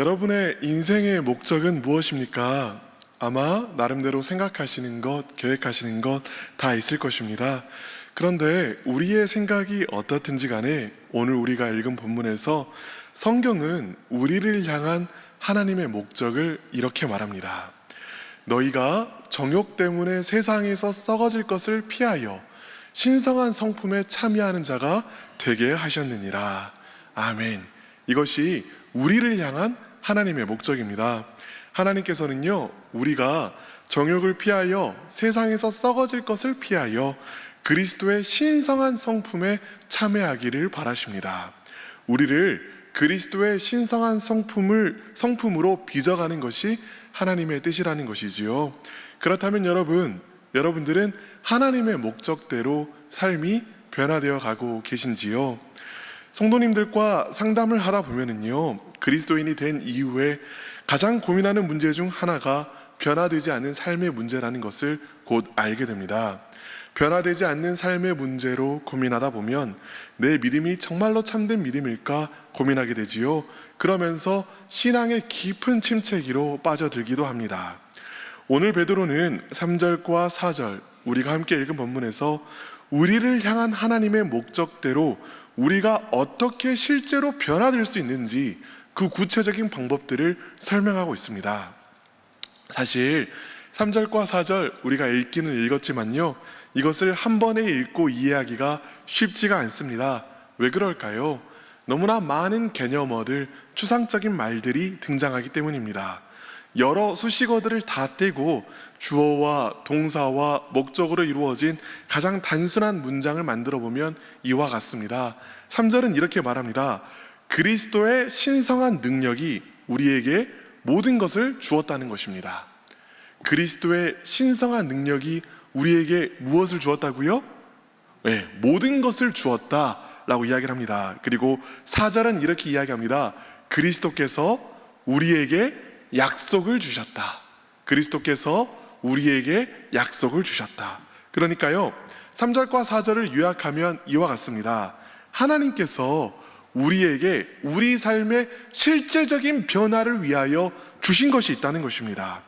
여러분의 인생의 목적은 무엇입니까? 아마 나름대로 생각하시는 것, 계획하시는 것 다 있을 것입니다. 그런데 우리의 생각이 어떻든지 간에 오늘 우리가 읽은 본문에서 성경은 우리를 향한 하나님의 목적을 이렇게 말합니다. 너희가 정욕 때문에 세상에서 썩어질 것을 피하여 신성한 성품에 참여하는 자가 되게 하셨느니라. 아멘. 이것이 우리를 향한 하나님의 목적입니다. 하나님께서는요, 우리가 정욕을 피하여 세상에서 썩어질 것을 피하여 그리스도의 신성한 성품에 참여하기를 바라십니다. 우리를 그리스도의 신성한 성품으로 빚어가는 것이 하나님의 뜻이라는 것이지요. 그렇다면 여러분들은 하나님의 목적대로 삶이 변화되어 가고 계신지요? 성도님들과 상담을 하다 보면은요, 그리스도인이 된 이후에 가장 고민하는 문제 중 하나가 변화되지 않는 삶의 문제라는 것을 곧 알게 됩니다. 변화되지 않는 삶의 문제로 고민하다 보면 내 믿음이 정말로 참된 믿음일까 고민하게 되지요. 그러면서 신앙의 깊은 침체기로 빠져들기도 합니다. 오늘 베드로는 3절과 4절 우리가 함께 읽은 본문에서 우리를 향한 하나님의 목적대로 우리가 어떻게 실제로 변화될 수 있는지 그 구체적인 방법들을 설명하고 있습니다. 사실 3절과 4절 우리가 읽기는 읽었지만요, 이것을 한 번에 읽고 이해하기가 쉽지가 않습니다. 왜 그럴까요? 너무나 많은 개념어들, 추상적인 말들이 등장하기 때문입니다. 여러 수식어들을 다 떼고 주어와 동사와 목적으로 이루어진 가장 단순한 문장을 만들어 보면 이와 같습니다. 3절은 이렇게 말합니다. 그리스도의 신성한 능력이 우리에게 모든 것을 주었다는 것입니다. 그리스도의 신성한 능력이 우리에게 무엇을 주었다고요? 네, 모든 것을 주었다라고 이야기를 합니다. 그리고 4절은 이렇게 이야기합니다. 그리스도께서 우리에게 약속을 주셨다. 그리스도께서 우리에게 약속을 주셨다. 그러니까요, 3절과 4절을 요약하면 이와 같습니다. 하나님께서 우리에게 우리 삶의 실제적인 변화를 위하여 주신 것이 있다는 것입니다.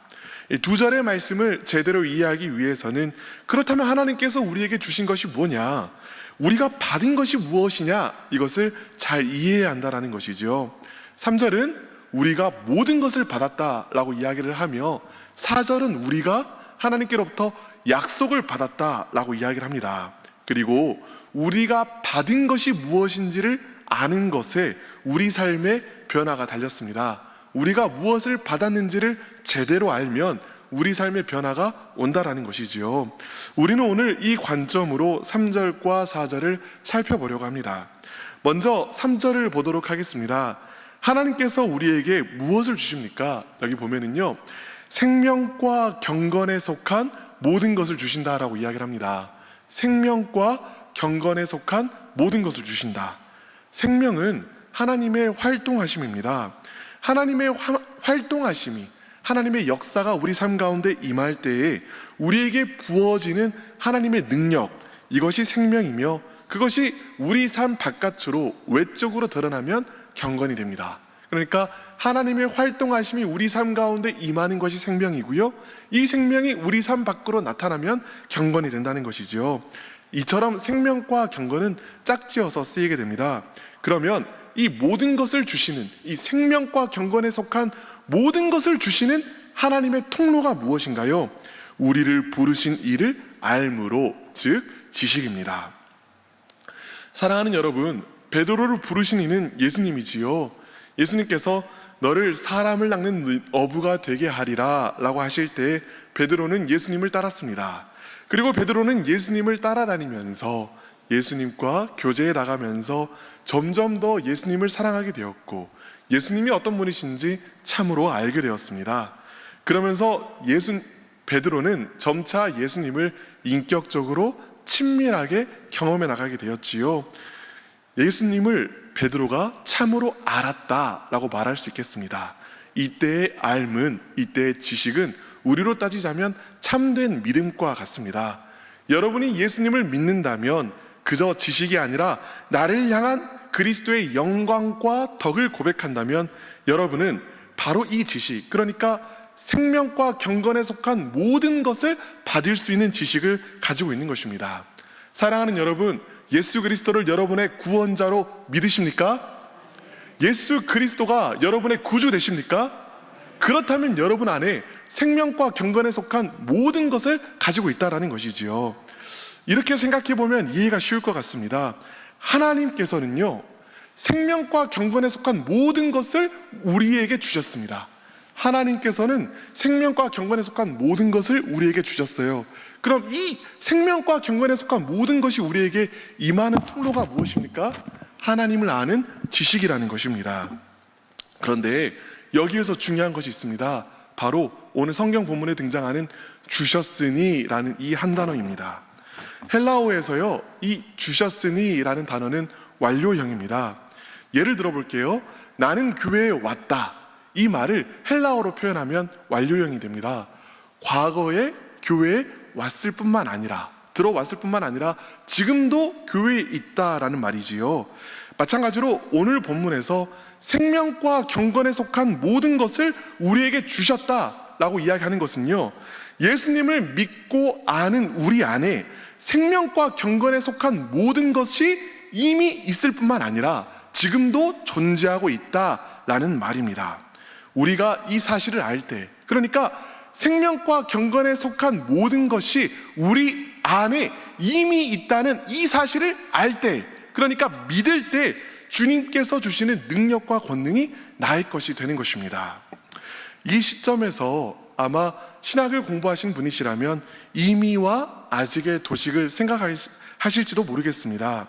이 두 절의 말씀을 제대로 이해하기 위해서는 그렇다면 하나님께서 우리에게 주신 것이 뭐냐, 우리가 받은 것이 무엇이냐, 이것을 잘 이해해야 한다는 것이죠. 3절은 우리가 모든 것을 받았다라고 이야기를 하며 4절은 우리가 하나님께로부터 약속을 받았다라고 이야기를 합니다. 그리고 우리가 받은 것이 무엇인지를 아는 것에 우리 삶의 변화가 달렸습니다. 우리가 무엇을 받았는지를 제대로 알면 우리 삶의 변화가 온다라는 것이지요. 우리는 오늘 이 관점으로 3절과 4절을 살펴보려고 합니다. 먼저 3절을 보도록 하겠습니다. 하나님께서 우리에게 무엇을 주십니까? 여기 보면은요, 생명과 경건에 속한 모든 것을 주신다라고 이야기를 합니다. 생명과 경건에 속한 모든 것을 주신다. 생명은 하나님의 활동하심입니다. 하나님의 활동하심이, 하나님의 역사가 우리 삶 가운데 임할 때에 우리에게 부어지는 하나님의 능력, 이것이 생명이며 그것이 우리 삶 바깥으로 외적으로 드러나면 경건이 됩니다. 그러니까 하나님의 활동하심이 우리 삶 가운데 임하는 것이 생명이고요, 이 생명이 우리 삶 밖으로 나타나면 경건이 된다는 것이죠. 이처럼 생명과 경건은 짝지어서 쓰이게 됩니다. 그러면 이 모든 것을 주시는, 이 생명과 경건에 속한 모든 것을 주시는 하나님의 통로가 무엇인가요? 우리를 부르신 이를 알므로, 즉 지식입니다. 사랑하는 여러분, 베드로를 부르신 이는 예수님이지요. 예수님께서 너를 사람을 낚는 어부가 되게 하리라 라고 하실 때 베드로는 예수님을 따랐습니다. 그리고 베드로는 예수님을 따라다니면서 예수님과 교제해 나가면서 점점 더 예수님을 사랑하게 되었고 예수님이 어떤 분이신지 참으로 알게 되었습니다. 그러면서 베드로는 점차 예수님을 인격적으로 친밀하게 경험해 나가게 되었지요. 예수님을 베드로가 참으로 알았다라고 말할 수 있겠습니다. 이때의 알문, 이때의 지식은 우리로 따지자면 참된 믿음과 같습니다. 여러분이 예수님을 믿는다면 그저 지식이 아니라 나를 향한 그리스도의 영광과 덕을 고백한다면 여러분은 바로 이 지식, 그러니까 생명과 경건에 속한 모든 것을 받을 수 있는 지식을 가지고 있는 것입니다. 사랑하는 여러분, 예수 그리스도를 여러분의 구원자로 믿으십니까? 예수 그리스도가 여러분의 구주 되십니까? 그렇다면 여러분 안에 생명과 경건에 속한 모든 것을 가지고 있다는 것이지요. 이렇게 생각해 보면 이해가 쉬울 것 같습니다. 하나님께서는요, 생명과 경건에 속한 모든 것을 우리에게 주셨습니다. 하나님께서는 생명과 경건에 속한 모든 것을 우리에게 주셨어요. 그럼 이 생명과 경건에 속한 모든 것이 우리에게 임하는 통로가 무엇입니까? 하나님을 아는 지식이라는 것입니다. 그런데 여기에서 중요한 것이 있습니다. 바로 오늘 성경 본문에 등장하는 주셨으니라는 이 한 단어입니다. 헬라어에서요, 이 주셨으니라는 단어는 완료형입니다. 예를 들어 볼게요. 나는 교회에 왔다. 이 말을 헬라어로 표현하면 완료형이 됩니다. 과거에 교회에 왔을 뿐만 아니라, 들어왔을 뿐만 아니라 지금도 교회에 있다라는 말이지요. 마찬가지로 오늘 본문에서 생명과 경건에 속한 모든 것을 우리에게 주셨다라고 이야기하는 것은요, 예수님을 믿고 아는 우리 안에 생명과 경건에 속한 모든 것이 이미 있을 뿐만 아니라 지금도 존재하고 있다라는 말입니다. 우리가 이 사실을 알 때, 그러니까 생명과 경건에 속한 모든 것이 우리 안에 이미 있다는 이 사실을 알 때, 그러니까 믿을 때 주님께서 주시는 능력과 권능이 나의 것이 되는 것입니다. 이 시점에서 아마 신학을 공부하신 분이시라면 이미와 아직의 도식을 생각하실지도 모르겠습니다.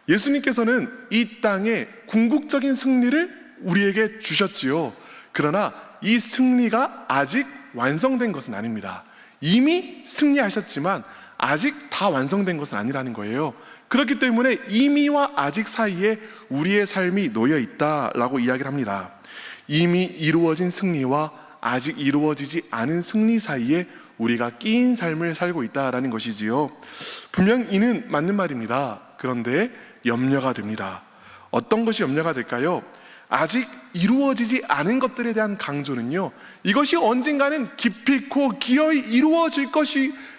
예수님께서는 이 땅에 궁극적인 승리를 우리에게 주셨지요. 그러나 이 승리가 아직 완성된 것은 아닙니다. 이미 승리하셨지만 아직 다 완성된 것은 아니라는 거예요. 그렇기 때문에 이미와 아직 사이에 우리의 삶이 놓여 있다라고 이야기를 합니다. 이미 이루어진 승리와 아직 이루어지지 않은 승리 사이에 우리가 끼인 삶을 살고 있다라는 것이지요. 분명 이는 맞는 말입니다. 그런데 염려가 됩니다. 어떤 것이 염려가 될까요? 아직 이루어지지 않은 것들에 대한 강조는요, 이것이 언젠가는 기필코 기어이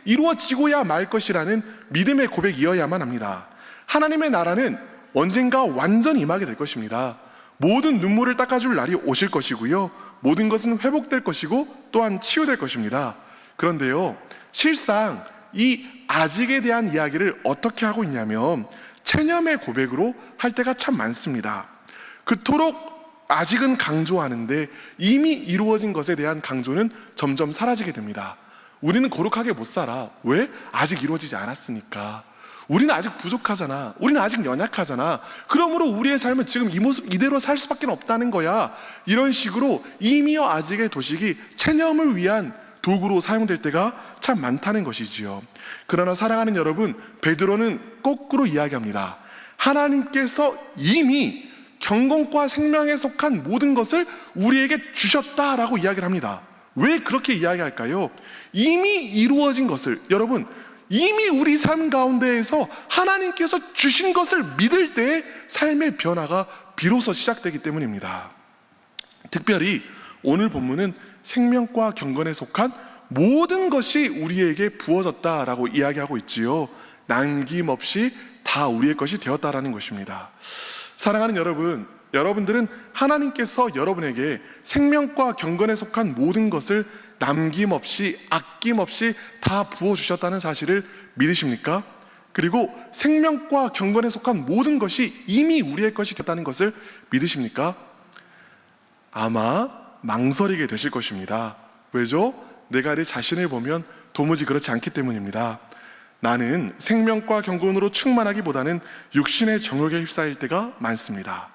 이루어지고야 말 것이라는 믿음의 고백이어야만 합니다. 하나님의 나라는 언젠가 완전히 임하게 될 것입니다. 모든 눈물을 닦아줄 날이 오실 것이고요, 모든 것은 회복될 것이고 또한 치유될 것입니다. 그런데요, 실상 이 아직에 대한 이야기를 어떻게 하고 있냐면 체념의 고백으로 할 때가 참 많습니다. 그토록 아직은 강조하는데 이미 이루어진 것에 대한 강조는 점점 사라지게 됩니다. 우리는 거룩하게 못 살아. 왜? 아직 이루어지지 않았으니까. 우리는 아직 부족하잖아. 우리는 아직 연약하잖아. 그러므로 우리의 삶은 지금 이 모습 이대로 살 수밖에 없다는 거야. 이런 식으로 이미와 아직의 도식이 체념을 위한 도구로 사용될 때가 참 많다는 것이지요. 그러나 사랑하는 여러분, 베드로는 거꾸로 이야기합니다. 하나님께서 이미 경건과 생명에 속한 모든 것을 우리에게 주셨다라고 이야기를 합니다. 왜 그렇게 이야기할까요? 이미 이루어진 것을, 여러분, 이미 우리 삶 가운데에서 하나님께서 주신 것을 믿을 때 삶의 변화가 비로소 시작되기 때문입니다. 특별히 오늘 본문은 생명과 경건에 속한 모든 것이 우리에게 부어졌다라고 이야기하고 있지요. 남김없이 다 우리의 것이 되었다라는 것입니다. 사랑하는 여러분, 여러분들은 하나님께서 여러분에게 생명과 경건에 속한 모든 것을 남김없이 아낌없이 다 부어주셨다는 사실을 믿으십니까? 그리고 생명과 경건에 속한 모든 것이 이미 우리의 것이 됐다는 것을 믿으십니까? 아마 망설이게 되실 것입니다. 왜죠? 내가 내 자신을 보면 도무지 그렇지 않기 때문입니다. 나는 생명과 경건으로 충만하기보다는 육신의 정욕에 휩싸일 때가 많습니다.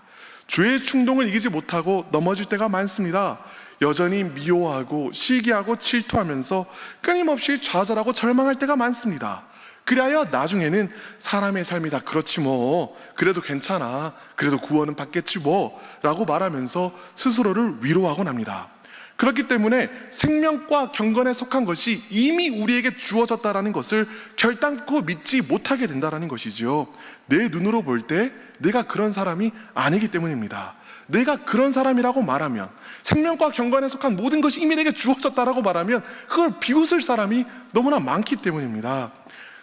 죄의 충동을 이기지 못하고 넘어질 때가 많습니다. 여전히 미워하고 시기하고 질투하면서 끊임없이 좌절하고 절망할 때가 많습니다. 그리하여 나중에는 사람의 삶이 다 그렇지 뭐, 그래도 괜찮아, 그래도 구원은 받겠지 뭐 라고 말하면서 스스로를 위로하곤 합니다. 그렇기 때문에 생명과 경건에 속한 것이 이미 우리에게 주어졌다는 것을 결단코 믿지 못하게 된다는 것이지요. 내 눈으로 볼 때 내가 그런 사람이 아니기 때문입니다. 내가 그런 사람이라고 말하면, 생명과 경건에 속한 모든 것이 이미 내게 주어졌다라고 말하면 그걸 비웃을 사람이 너무나 많기 때문입니다.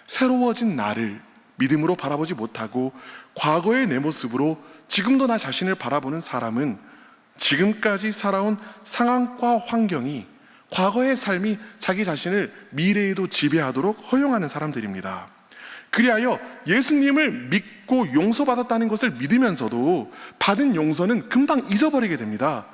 새로워진 나를 믿음으로 바라보지 못하고 과거의 내 모습으로 지금도 나 자신을 바라보는 사람은 지금까지 살아온 상황과 환경이, 과거의 삶이 자기 자신을 미래에도 지배하도록 허용하는 사람들입니다. 그리하여 예수님을 믿고 용서받았다는 것을 믿으면서도 받은 용서는 금방 잊어버리게 됩니다.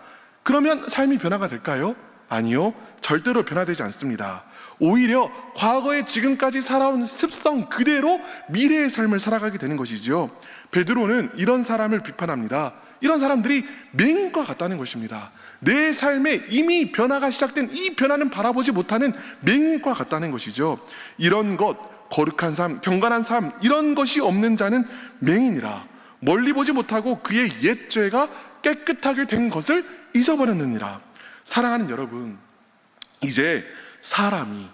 그러면 삶이 변화가 될까요? 아니요, 절대로 변화되지 않습니다. 오히려 과거에 지금까지 살아온 습성 그대로 미래의 삶을 살아가게 되는 것이죠. 베드로는 이런 사람을 비판합니다. 이런 사람들이 맹인과 같다는 것입니다. 내 삶에 이미 변화가 시작된 이 변화는 바라보지 못하는 맹인과 같다는 것이죠. 이런 것, 거룩한 삶, 경건한 삶, 이런 것이 없는 자는 맹인이라, 멀리 보지 못하고 그의 옛 죄가 깨끗하게 된 것을 잊어버렸느니라. 사랑하는 여러분, 이제 사람이,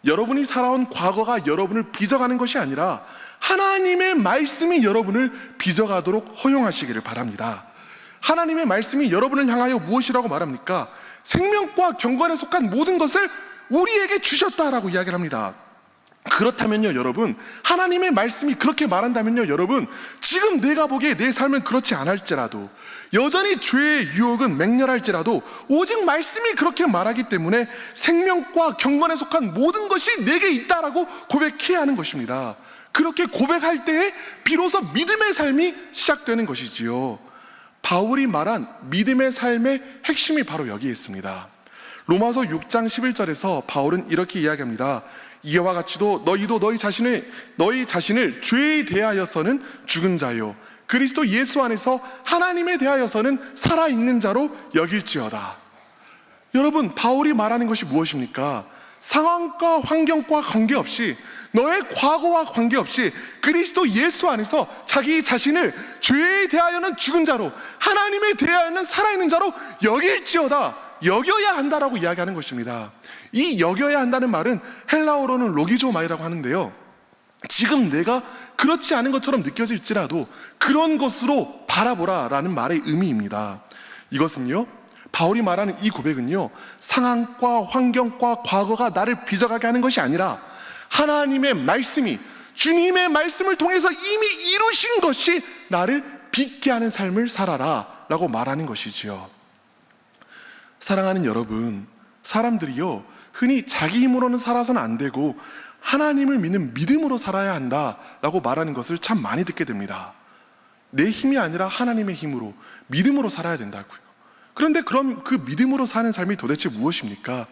여러분이 살아온 과거가 여러분을 빚어가는 것이 아니라 하나님의 말씀이 여러분을 빚어가도록 허용하시기를 바랍니다. 하나님의 말씀이 여러분을 향하여 무엇이라고 말합니까? 생명과 경건에 속한 모든 것을 우리에게 주셨다라고 이야기를 합니다. 그렇다면요, 여러분, 하나님의 말씀이 그렇게 말한다면요, 여러분, 지금 내가 보기에 내 삶은 그렇지 않을지라도, 여전히 죄의 유혹은 맹렬할지라도 오직 말씀이 그렇게 말하기 때문에 생명과 경건에 속한 모든 것이 내게 있다라고 고백해야 하는 것입니다. 그렇게 고백할 때에 비로소 믿음의 삶이 시작되는 것이지요. 바울이 말한 믿음의 삶의 핵심이 바로 여기에 있습니다. 로마서 6장 11절에서 바울은 이렇게 이야기합니다. 이와 같이도 너희도 너희 자신을 죄에 대하여서는 죽은 자요 그리스도 예수 안에서 하나님에 대하여서는 살아있는 자로 여길지어다. 여러분, 바울이 말하는 것이 무엇입니까? 상황과 환경과 관계없이, 너의 과거와 관계없이 그리스도 예수 안에서 자기 자신을 죄에 대하여는 죽은 자로, 하나님에 대하여는 살아있는 자로 여길지어다, 여겨야 한다라고 이야기하는 것입니다. 이 여겨야 한다는 말은 헬라어로는 로기조마이라고 하는데요, 지금 내가 그렇지 않은 것처럼 느껴질지라도 그런 것으로 바라보라 라는 말의 의미입니다. 이것은요, 바울이 말하는 이 고백은요, 상황과 환경과 과거가 나를 빚어가게 하는 것이 아니라 하나님의 말씀이, 주님의 말씀을 통해서 이미 이루신 것이 나를 빚게 하는 삶을 살아라 라고 말하는 것이지요. 사랑하는 여러분, 사람들이요, 흔히 자기 힘으로는 살아서는 안 되고 하나님을 믿는 믿음으로 살아야 한다라고 말하는 것을 참 많이 듣게 됩니다. 내 힘이 아니라 하나님의 힘으로, 믿음으로 살아야 된다고요. 그런데 그럼 그 믿음으로 사는 삶이 도대체 무엇입니까?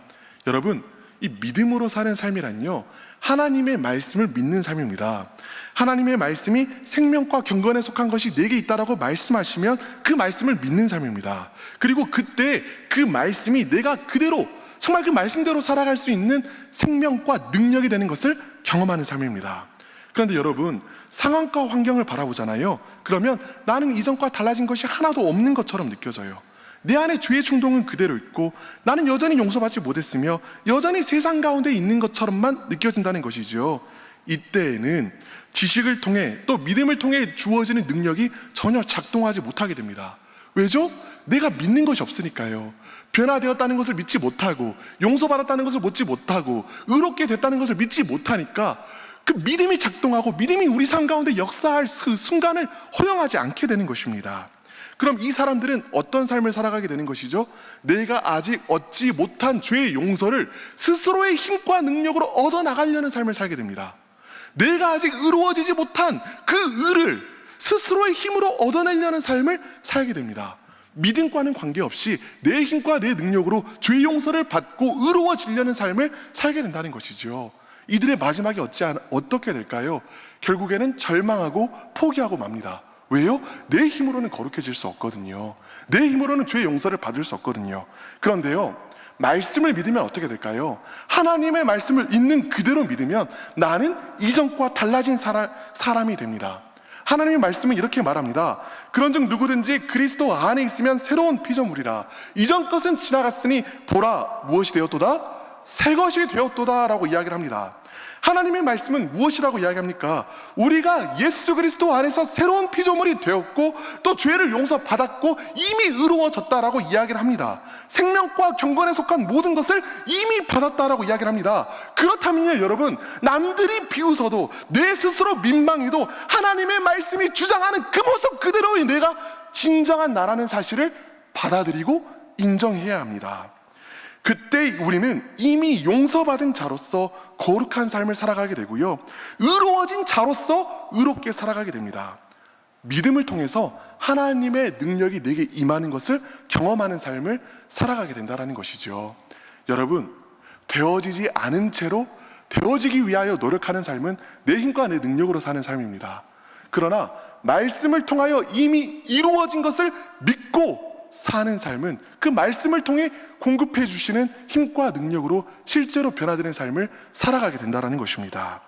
여러분, 이 믿음으로 사는 삶이란요, 하나님의 말씀을 믿는 삶입니다. 하나님의 말씀이 생명과 경건에 속한 것이 내게 있다라고 말씀하시면 그 말씀을 믿는 삶입니다. 그리고 그때 그 말씀이 내가 그대로, 정말 그 말씀대로 살아갈 수 있는 생명과 능력이 되는 것을 경험하는 삶입니다. 그런데 여러분, 상황과 환경을 바라보잖아요. 그러면 나는 이전과 달라진 것이 하나도 없는 것처럼 느껴져요. 내 안에 죄의 충동은 그대로 있고 나는 여전히 용서받지 못했으며 여전히 세상 가운데 있는 것처럼만 느껴진다는 것이죠. 이때에는 지식을 통해 또 믿음을 통해 주어지는 능력이 전혀 작동하지 못하게 됩니다. 왜죠? 내가 믿는 것이 없으니까요. 변화되었다는 것을 믿지 못하고, 용서받았다는 것을 믿지 못하고, 의롭게 됐다는 것을 믿지 못하니까 그 믿음이 작동하고 믿음이 우리 삶 가운데 역사할 그 순간을 허용하지 않게 되는 것입니다. 그럼 이 사람들은 어떤 삶을 살아가게 되는 것이죠? 내가 아직 얻지 못한 죄의 용서를 스스로의 힘과 능력으로 얻어나가려는 삶을 살게 됩니다. 내가 아직 의로워지지 못한 그 의를 스스로의 힘으로 얻어내려는 삶을 살게 됩니다. 믿음과는 관계없이 내 힘과 내 능력으로 죄 용서를 받고 의로워지려는 삶을 살게 된다는 것이죠. 이들의 마지막이 어떻게 될까요? 결국에는 절망하고 포기하고 맙니다. 왜요? 내 힘으로는 거룩해질 수 없거든요. 내 힘으로는 죄 용서를 받을 수 없거든요. 그런데요, 말씀을 믿으면 어떻게 될까요? 하나님의 말씀을 있는 그대로 믿으면 나는 이전과 달라진 사람이 됩니다. 하나님의 말씀은 이렇게 말합니다. 그런즉 누구든지 그리스도 안에 있으면 새로운 피조물이라. 이전 것은 지나갔으니 보라, 무엇이 되었도다? 새 것이 되었도다 라고 이야기를 합니다. 하나님의 말씀은 무엇이라고 이야기합니까? 우리가 예수 그리스도 안에서 새로운 피조물이 되었고 또 죄를 용서받았고 이미 의로워졌다라고 이야기를 합니다. 생명과 경건에 속한 모든 것을 이미 받았다라고 이야기를 합니다. 그렇다면요, 여러분, 남들이 비웃어도 내 스스로 민망해도 하나님의 말씀이 주장하는 그 모습 그대로의 내가 진정한 나라는 사실을 받아들이고 인정해야 합니다. 그때 우리는 이미 용서받은 자로서 거룩한 삶을 살아가게 되고요, 의로워진 자로서 의롭게 살아가게 됩니다. 믿음을 통해서 하나님의 능력이 내게 임하는 것을 경험하는 삶을 살아가게 된다는 것이죠. 여러분, 되어지지 않은 채로 되어지기 위하여 노력하는 삶은 내 힘과 내 능력으로 사는 삶입니다. 그러나 말씀을 통하여 이미 이루어진 것을 믿고 사는 삶은 그 말씀을 통해 공급해 주시는 힘과 능력으로 실제로 변화되는 삶을 살아가게 된다는 것입니다.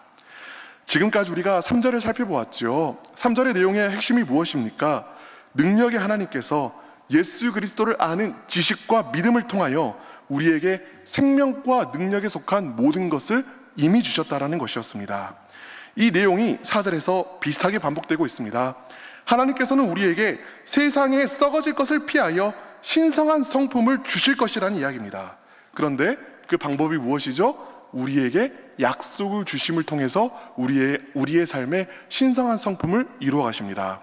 지금까지 우리가 3절을 살펴보았죠. 3절의 내용의 핵심이 무엇입니까? 능력의 하나님께서 예수 그리스도를 아는 지식과 믿음을 통하여 우리에게 생명과 능력에 속한 모든 것을 이미 주셨다라는 것이었습니다. 이 내용이 4절에서 비슷하게 반복되고 있습니다. 하나님께서는 우리에게 세상에 썩어질 것을 피하여 신성한 성품을 주실 것이라는 이야기입니다. 그런데 그 방법이 무엇이죠? 우리에게 약속을 주심을 통해서 우리의 삶에 신성한 성품을 이루어 가십니다.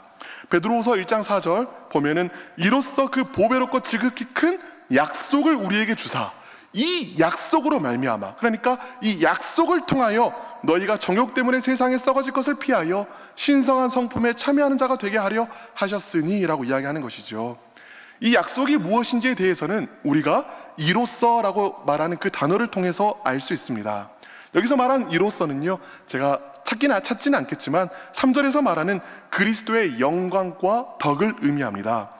베드로후서 1장 4절 보면은 이로써 그 보배롭고 지극히 큰 약속을 우리에게 주사, 이 약속으로 말미암아, 그러니까 이 약속을 통하여 너희가 정욕 때문에 세상에 썩어질 것을 피하여 신성한 성품에 참여하는 자가 되게 하려 하셨으니 라고 이야기하는 것이죠. 이 약속이 무엇인지에 대해서는 우리가 이로써라고 말하는 그 단어를 통해서 알 수 있습니다. 여기서 말한 이로써는요, 제가 찾지는 않겠지만 3절에서 말하는 그리스도의 영광과 덕을 의미합니다.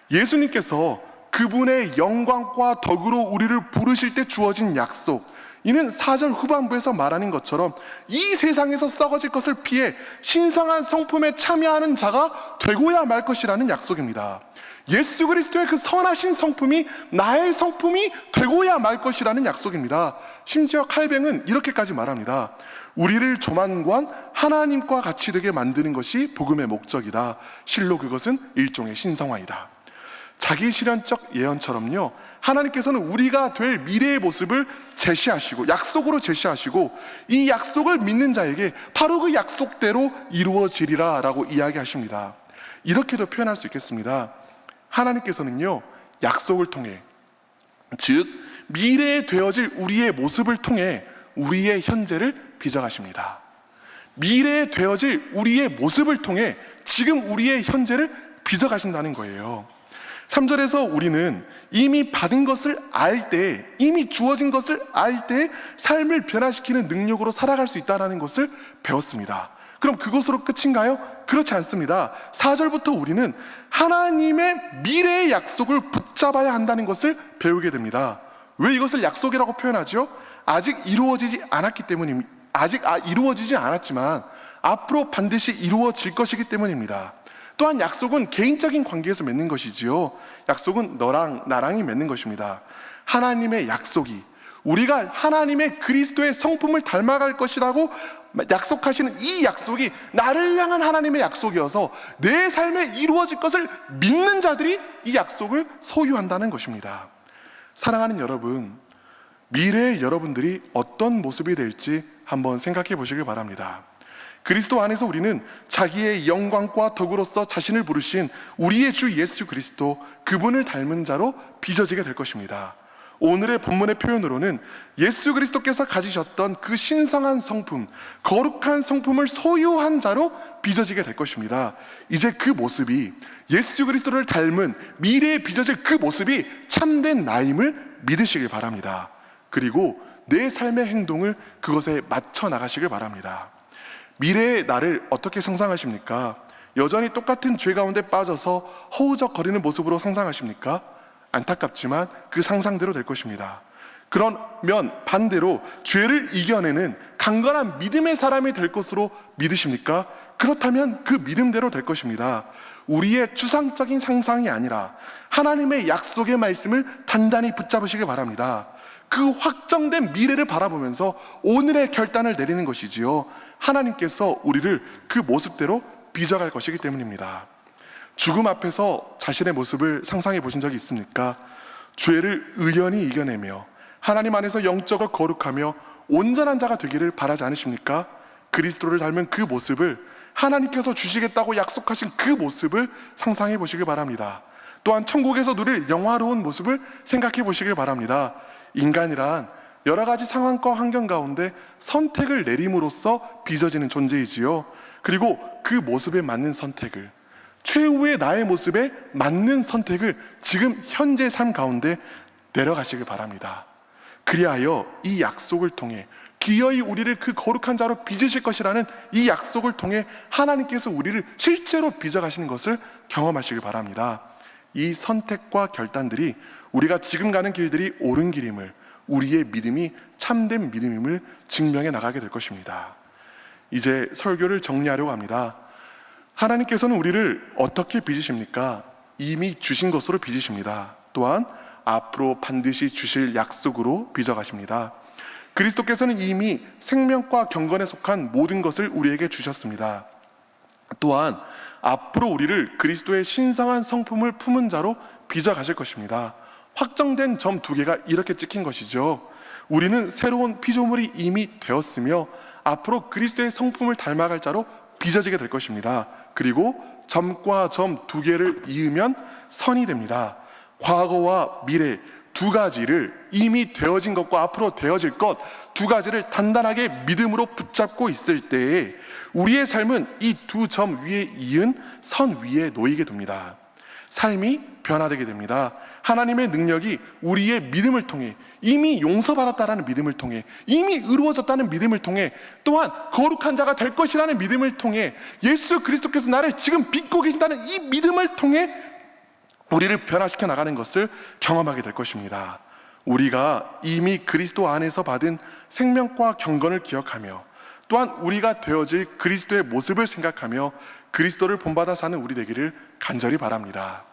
예수님께서 그분의 영광과 덕으로 우리를 부르실 때 주어진 약속, 이는 4절 후반부에서 말하는 것처럼 이 세상에서 썩어질 것을 피해 신성한 성품에 참여하는 자가 되고야 말 것이라는 약속입니다. 예수 그리스도의 그 선하신 성품이 나의 성품이 되고야 말 것이라는 약속입니다. 심지어 칼뱅은 이렇게까지 말합니다. 우리를 조만간 하나님과 같이 되게 만드는 것이 복음의 목적이다. 실로 그것은 일종의 신성화이다. 자기 실현적 예언처럼요, 하나님께서는 우리가 될 미래의 모습을 제시하시고 약속으로 제시하시고 이 약속을 믿는 자에게 바로 그 약속대로 이루어지리라 라고 이야기하십니다. 이렇게도 표현할 수 있겠습니다. 하나님께서는요, 약속을 통해, 즉 미래에 되어질 우리의 모습을 통해 우리의 현재를 빚어가십니다. 미래에 되어질 우리의 모습을 통해 지금 우리의 현재를 빚어가신다는 거예요. 3절에서 우리는 이미 받은 것을 알 때, 이미 주어진 것을 알 때 삶을 변화시키는 능력으로 살아갈 수 있다는 것을 배웠습니다. 그럼 그것으로 끝인가요? 그렇지 않습니다. 4절부터 우리는 하나님의 미래의 약속을 붙잡아야 한다는 것을 배우게 됩니다. 왜 이것을 약속이라고 표현하죠? 아직 이루어지지 않았기 때문입니다. 이루어지지 않았지만 앞으로 반드시 이루어질 것이기 때문입니다. 또한 약속은 개인적인 관계에서 맺는 것이지요, 약속은 너랑 나랑이 맺는 것입니다. 하나님의 약속이, 우리가 하나님의 그리스도의 성품을 닮아갈 것이라고 약속하시는 이 약속이 나를 향한 하나님의 약속이어서 내 삶에 이루어질 것을 믿는 자들이 이 약속을 소유한다는 것입니다. 사랑하는 여러분, 미래의 여러분들이 어떤 모습이 될지 한번 생각해 보시길 바랍니다. 그리스도 안에서 우리는 자기의 영광과 덕으로서 자신을 부르신 우리의 주 예수 그리스도, 그분을 닮은 자로 빚어지게 될 것입니다. 오늘의 본문의 표현으로는 예수 그리스도께서 가지셨던 그 신성한 성품, 거룩한 성품을 소유한 자로 빚어지게 될 것입니다. 이제 그 모습이, 예수 그리스도를 닮은 미래에 빚어질 그 모습이 참된 나임을 믿으시길 바랍니다. 그리고 내 삶의 행동을 그것에 맞춰 나가시길 바랍니다. 미래의 나를 어떻게 상상하십니까? 여전히 똑같은 죄 가운데 빠져서 허우적거리는 모습으로 상상하십니까? 안타깝지만 그 상상대로 될 것입니다. 그러면 반대로 죄를 이겨내는 강건한 믿음의 사람이 될 것으로 믿으십니까? 그렇다면 그 믿음대로 될 것입니다. 우리의 추상적인 상상이 아니라 하나님의 약속의 말씀을 단단히 붙잡으시길 바랍니다. 그 확정된 미래를 바라보면서 오늘의 결단을 내리는 것이지요. 하나님께서 우리를 그 모습대로 빚어갈 것이기 때문입니다. 죽음 앞에서 자신의 모습을 상상해 보신 적이 있습니까? 죄를 의연히 이겨내며 하나님 안에서 영적으로 거룩하며 온전한 자가 되기를 바라지 않으십니까? 그리스도를 닮은 그 모습을, 하나님께서 주시겠다고 약속하신 그 모습을 상상해 보시길 바랍니다. 또한 천국에서 누릴 영화로운 모습을 생각해 보시길 바랍니다. 인간이란 여러 가지 상황과 환경 가운데 선택을 내림으로써 빚어지는 존재이지요. 그리고 그 모습에 맞는 선택을, 최후의 나의 모습에 맞는 선택을 지금 현재 삶 가운데 내려가시길 바랍니다. 그리하여 이 약속을 통해 기어이 우리를 그 거룩한 자로 빚으실 것이라는 이 약속을 통해 하나님께서 우리를 실제로 빚어가시는 것을 경험하시길 바랍니다. 이 선택과 결단들이 우리가 지금 가는 길들이 옳은 길임을, 우리의 믿음이 참된 믿음임을 증명해 나가게 될 것입니다. 이제 설교를 정리하려고 합니다. 하나님께서는 우리를 어떻게 빚으십니까? 이미 주신 것으로 빚으십니다. 또한 앞으로 반드시 주실 약속으로 빚어가십니다. 그리스도께서는 이미 생명과 경건에 속한 모든 것을 우리에게 주셨습니다. 또한 앞으로 우리를 그리스도의 신성한 성품을 품은 자로 빚어가실 것입니다. 확정된 점 2개가 이렇게 찍힌 것이죠. 우리는 새로운 피조물이 이미 되었으며 앞으로 그리스도의 성품을 닮아갈 자로 빚어지게 될 것입니다. 그리고 점과 점 2개를 이으면 선이 됩니다. 과거와 미래 2가지를, 이미 되어진 것과 앞으로 되어질 것 2가지를 단단하게 믿음으로 붙잡고 있을 때에 우리의 삶은 이 2점 위에 이은 선 위에 놓이게 됩니다. 삶이 변화되게 됩니다. 하나님의 능력이 우리의 믿음을 통해, 이미 용서받았다라는 믿음을 통해, 이미 의로워졌다는 믿음을 통해, 또한 거룩한 자가 될 것이라는 믿음을 통해, 예수 그리스도께서 나를 지금 빚고 계신다는 이 믿음을 통해 우리를 변화시켜 나가는 것을 경험하게 될 것입니다. 우리가 이미 그리스도 안에서 받은 생명과 경건을 기억하며, 또한 우리가 되어질 그리스도의 모습을 생각하며 그리스도를 본받아 사는 우리 되기를 간절히 바랍니다.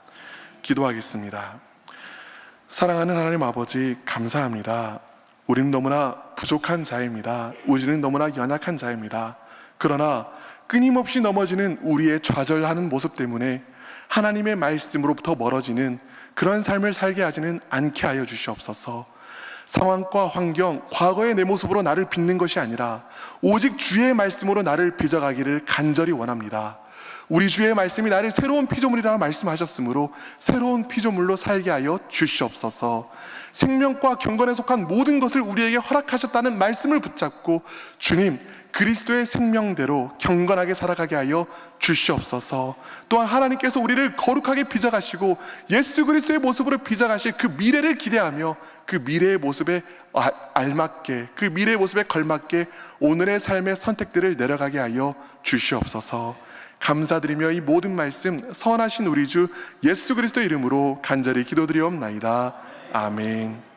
기도하겠습니다. 사랑하는 하나님 아버지, 감사합니다. 우리는 너무나 부족한 자입니다. 우리는 너무나 연약한 자입니다. 그러나 끊임없이 넘어지는 우리의 좌절하는 모습 때문에 하나님의 말씀으로부터 멀어지는 그런 삶을 살게 하지는 않게 하여 주시옵소서. 상황과 환경, 과거의 내 모습으로 나를 빚는 것이 아니라 오직 주의 말씀으로 나를 빚어가기를 간절히 원합니다. 우리 주의 말씀이 나를 새로운 피조물이라고 말씀하셨으므로 새로운 피조물로 살게 하여 주시옵소서. 생명과 경건에 속한 모든 것을 우리에게 허락하셨다는 말씀을 붙잡고 주님, 그리스도의 생명대로 경건하게 살아가게 하여 주시옵소서. 또한 하나님께서 우리를 거룩하게 빚어가시고 예수 그리스도의 모습으로 빚어가실 그 미래를 기대하며 그 미래의 모습에 알맞게, 그 미래의 모습에 걸맞게 오늘의 삶의 선택들을 내려가게 하여 주시옵소서. 감사드리며 이 모든 말씀 선하신 우리 주 예수 그리스도 이름으로 간절히 기도드리옵나이다. 아멘.